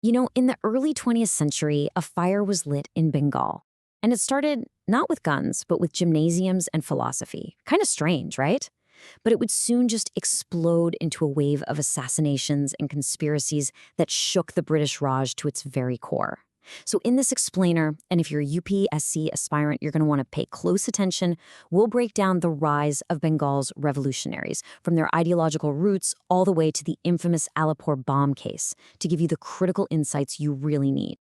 In the early 20th century, a fire was lit in Bengal. And it started not with guns, but with gymnasiums and philosophy. Kind of strange, right? But it would soon just explode into a wave of assassinations and conspiracies that shook the British Raj to its very core. So in this explainer, and if you're a UPSC aspirant, you're going to want to pay close attention, we'll break down the rise of Bengal's revolutionaries, from their ideological roots all the way to the infamous Alipore bomb case, to give you the critical insights you really need.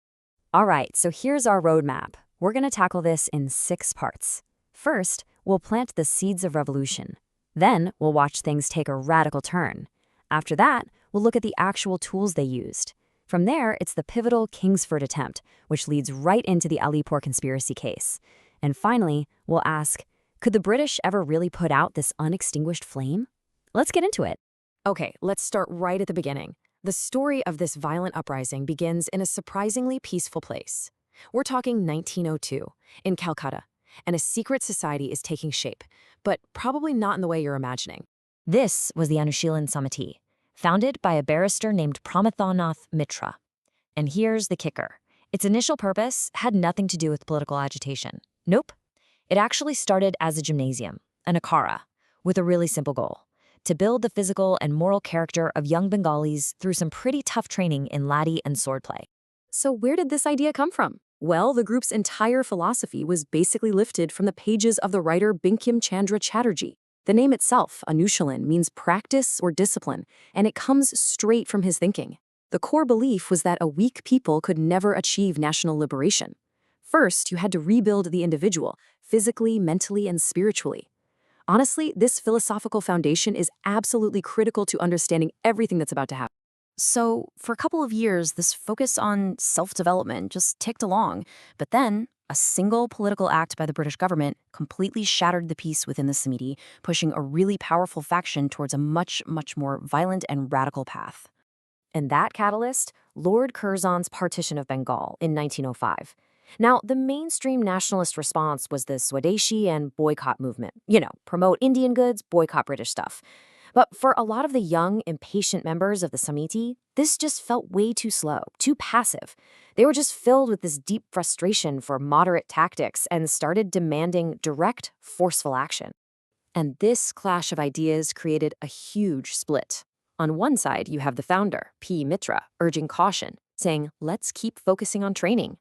All right, so here's our roadmap. We're going to tackle this in 6 parts. First, we'll plant the seeds of revolution. Then, we'll watch things take a radical turn. After that, we'll look at the actual tools they used. From there, it's the pivotal Kingsford attempt, which leads right into the Alipore Conspiracy Case. And finally, we'll ask, could the British ever really put out this unextinguished flame? Let's get into it. Okay, let's start right at the beginning. The story of this violent uprising begins in a surprisingly peaceful place. We're talking 1902, in Calcutta, and a secret society is taking shape, but probably not in the way you're imagining. This was the Anushilan Samiti, founded by a barrister named Pramatanath Mitra. And here's the kicker. Its initial purpose had nothing to do with political agitation. Nope. It actually started as a gymnasium, an akhara, with a really simple goal: to build the physical and moral character of young Bengalis through some pretty tough training in laddie and swordplay. So where did this idea come from? Well, the group's entire philosophy was basically lifted from the pages of the writer Bankim Chandra Chatterjee. The name itself, Anushilan, means practice or discipline, and it comes straight from his thinking. The core belief was that a weak people could never achieve national liberation. First, you had to rebuild the individual, physically, mentally, and spiritually. Honestly, this philosophical foundation is absolutely critical to understanding everything that's about to happen. So, for a couple of years, this focus on self-development just ticked along, but then a single political act by the British government completely shattered the peace within the Samiti, pushing a really powerful faction towards a much more violent and radical path. And that catalyst, Lord Curzon's partition of Bengal in 1905. Now, the mainstream nationalist response was the Swadeshi and boycott movement. Promote Indian goods, boycott British stuff. But for a lot of the young, impatient members of the Samiti, this just felt way too slow, too passive. They were just filled with this deep frustration for moderate tactics and started demanding direct, forceful action. And this clash of ideas created a huge split. On one side, you have the founder, P. Mitra, urging caution, saying, let's keep focusing on training.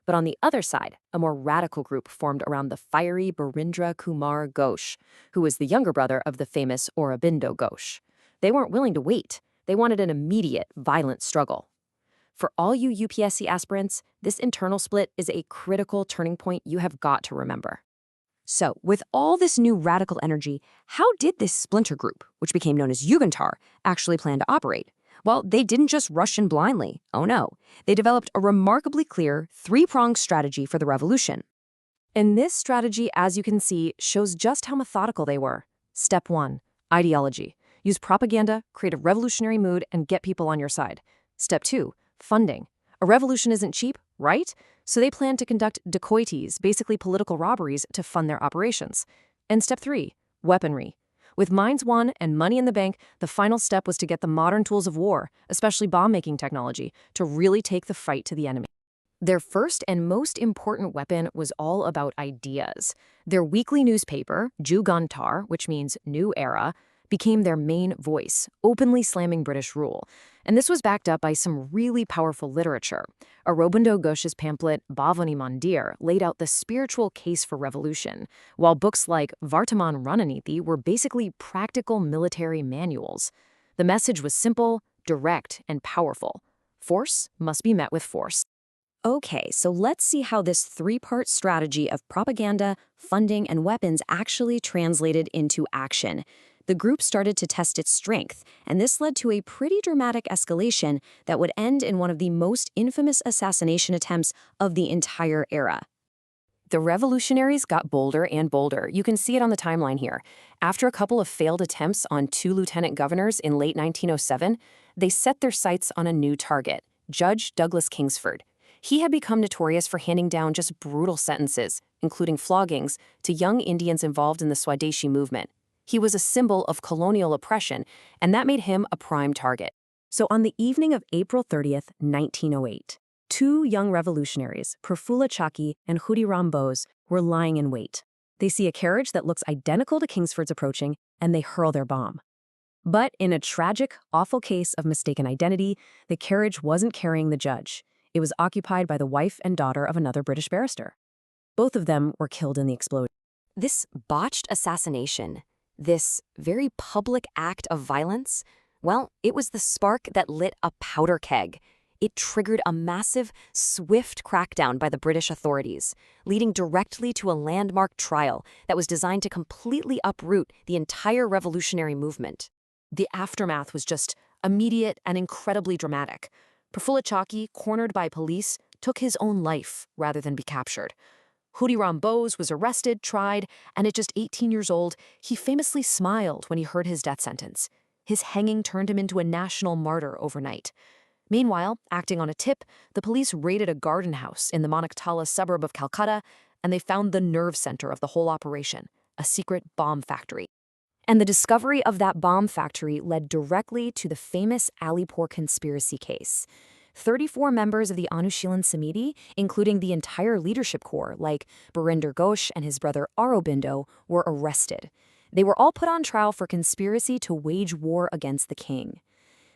But on the other side, a more radical group formed around the fiery Barindra Kumar Ghosh, who was the younger brother of the famous Aurobindo Ghosh. They weren't willing to wait. They wanted an immediate, violent struggle. For all you UPSC aspirants, this internal split is a critical turning point you have got to remember. So, with all this new radical energy, how did this splinter group, which became known as Jugantar, actually plan to operate? Well, they didn't just rush in blindly. Oh no. They developed a remarkably clear, 3-pronged strategy for the revolution. And this strategy, as you can see, shows just how methodical they were. Step 1. Ideology. Use propaganda, create a revolutionary mood, and get people on your side. Step 2. Funding. A revolution isn't cheap, right? So they planned to conduct dacoities, basically political robberies, to fund their operations. And step 3. Weaponry. With mines won and money in the bank, the final step was to get the modern tools of war, especially bomb-making technology, to really take the fight to the enemy. Their first and most important weapon was all about ideas. Their weekly newspaper, Jugantar, which means New Era, became their main voice, openly slamming British rule. And this was backed up by some really powerful literature. Aurobindo Ghosh's pamphlet, Bhavani Mandir, laid out the spiritual case for revolution, while books like Vartaman Rananiti were basically practical military manuals. The message was simple, direct, and powerful. Force must be met with force. Okay, so let's see how this 3-part strategy of propaganda, funding, and weapons actually translated into action. The group started to test its strength, and this led to a pretty dramatic escalation that would end in one of the most infamous assassination attempts of the entire era. The revolutionaries got bolder and bolder. You can see it on the timeline here. After a couple of failed attempts on 2 lieutenant governors in late 1907, they set their sights on a new target, Judge Douglas Kingsford. He had become notorious for handing down just brutal sentences, including floggings, to young Indians involved in the Swadeshi movement. He was a symbol of colonial oppression, and that made him a prime target. So on the evening of April 30th, 1908, two young revolutionaries, Prafulla Chaki and Khudiram Bose, were lying in wait. They see a carriage that looks identical to Kingsford's approaching, and they hurl their bomb. But in a tragic, awful case of mistaken identity, the carriage wasn't carrying the judge. It was occupied by the wife and daughter of another British barrister. Both of them were killed in the explosion. This botched assassination, this very public act of violence, well, it was the spark that lit a powder keg. It triggered a massive, swift crackdown by the British authorities, leading directly to a landmark trial that was designed to completely uproot the entire revolutionary movement. The aftermath was just immediate and incredibly dramatic. Prafulla Chaki, cornered by police, took his own life rather than be captured. Khudiram Bose was arrested, tried, and at just 18 years old, he famously smiled when he heard his death sentence. His hanging turned him into a national martyr overnight. Meanwhile, acting on a tip, the police raided a garden house in the Monaktala suburb of Calcutta, and they found the nerve center of the whole operation, a secret bomb factory. And the discovery of that bomb factory led directly to the famous Alipore Conspiracy Case. 34 members of the Anushilan Samiti, including the entire leadership corps, like Barindra Ghosh and his brother Aurobindo, were arrested. They were all put on trial for conspiracy to wage war against the king.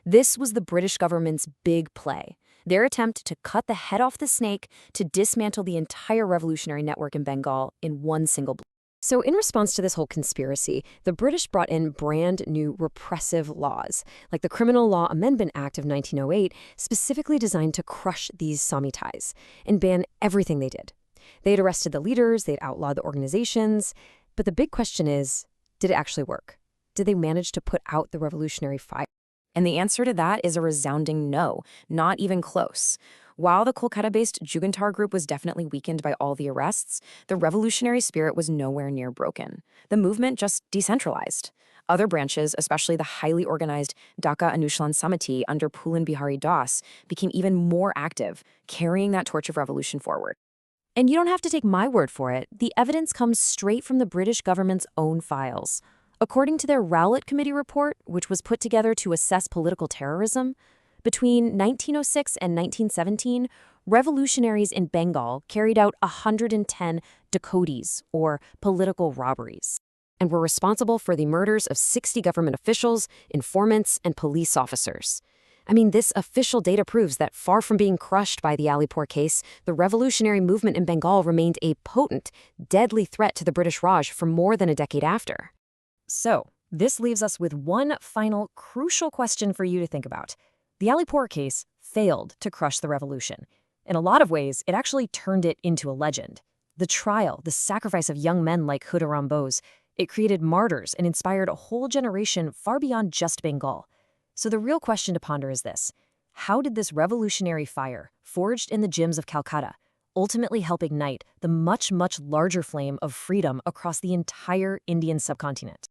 This was the British government's big play, their attempt to cut the head off the snake to dismantle the entire revolutionary network in Bengal in one single blow. So in response to this whole conspiracy, the British brought in brand new repressive laws, like the Criminal Law Amendment Act of 1908, specifically designed to crush these Samitis and ban everything they did. They'd arrested the leaders, they'd outlawed the organizations, but the big question is, did it actually work? Did they manage to put out the revolutionary fire? And the answer to that is a resounding no, not even close. While the Kolkata-based Jugantar Group was definitely weakened by all the arrests, the revolutionary spirit was nowhere near broken. The movement just decentralized. Other branches, especially the highly organized Dhaka Anushilan Samiti under Pulin Bihari Das, became even more active, carrying that torch of revolution forward. And you don't have to take my word for it. The evidence comes straight from the British government's own files. According to their Rowlatt Committee report, which was put together to assess political terrorism, between 1906 and 1917, revolutionaries in Bengal carried out 110 dacoities, or political robberies, and were responsible for the murders of 60 government officials, informants, and police officers. I mean, this official data proves that far from being crushed by the Alipore case, the revolutionary movement in Bengal remained a potent, deadly threat to the British Raj for more than a decade after. So, this leaves us with one final crucial question for you to think about. The Alipore case failed to crush the revolution. In a lot of ways, it actually turned it into a legend. The trial, the sacrifice of young men like Khudiram Bose, it created martyrs and inspired a whole generation far beyond just Bengal. So the real question to ponder is this: how did this revolutionary fire, forged in the gyms of Calcutta, ultimately help ignite the much, much larger flame of freedom across the entire Indian subcontinent?